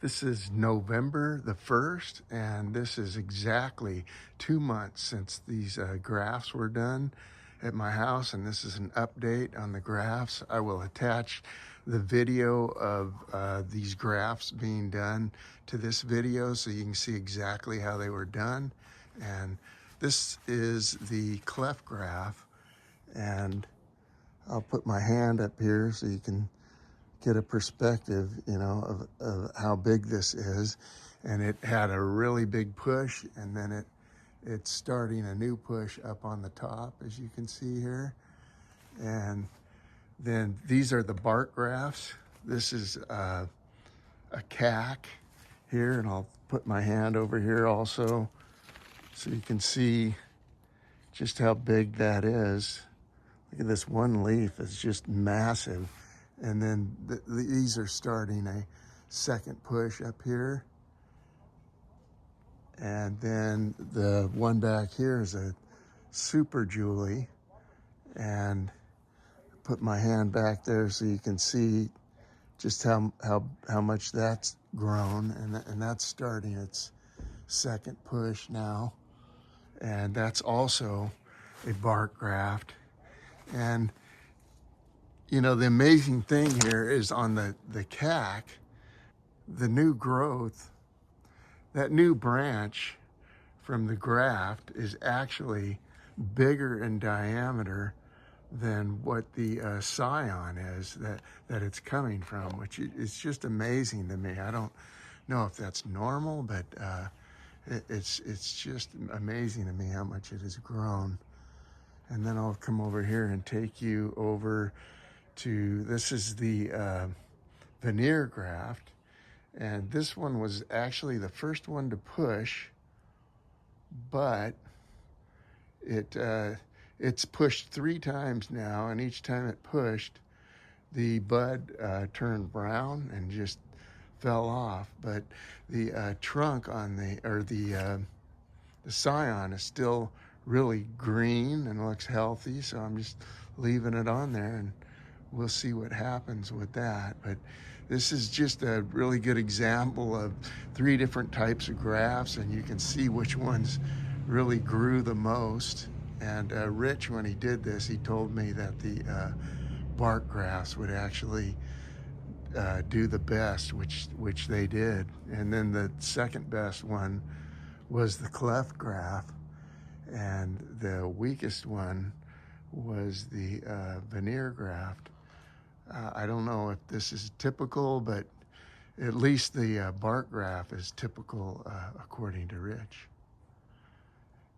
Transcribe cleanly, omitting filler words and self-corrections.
This is November the 1st, and this is exactly 2 months since these grafts were done at my house, and this is an update on the grafts. I will attach the video of these grafts being done to this video so you can see exactly how they were done. And this is the Cleft Graft, and I'll put my hand up here so you can get a perspective, of how big this is. And it had a really big push, and then it's starting a new push up on the top, as you can see here. And then these are the bark grafts. This is a CAC here, and I'll put my hand over here also so you can see just how big that is. Look at this one leaf, it's just massive. And then these are starting a second push up here. And then the one back here is a Super Julie. And put my hand back there so you can see just how much that's grown. And that's starting its second push now. And that's also a bark graft. And the amazing thing here is on the CAC, the new growth, that new branch from the graft is actually bigger in diameter than what the scion is that it's coming from, which is just amazing to me. I don't know if that's normal, but it's just amazing to me how much it has grown. And then I'll come over here and take you over to, this is the Veneer Graft, and this one was actually the first one to push, but it's pushed 3 times now, and each time it pushed, the bud turned brown and just fell off. But the trunk on the scion is still really green and looks healthy, so I'm just leaving it on there, and we'll see what happens with that. But this is just a really good example of 3 different types of grafts, and you can see which ones really grew the most. And Rich, when he did this, he told me that the bark grafts would actually do the best, which they did. And then the second best one was the Cleft Graft, and the weakest one was the Veneer Graft. I don't know if this is typical, but at least the bark graft is typical according to Rich.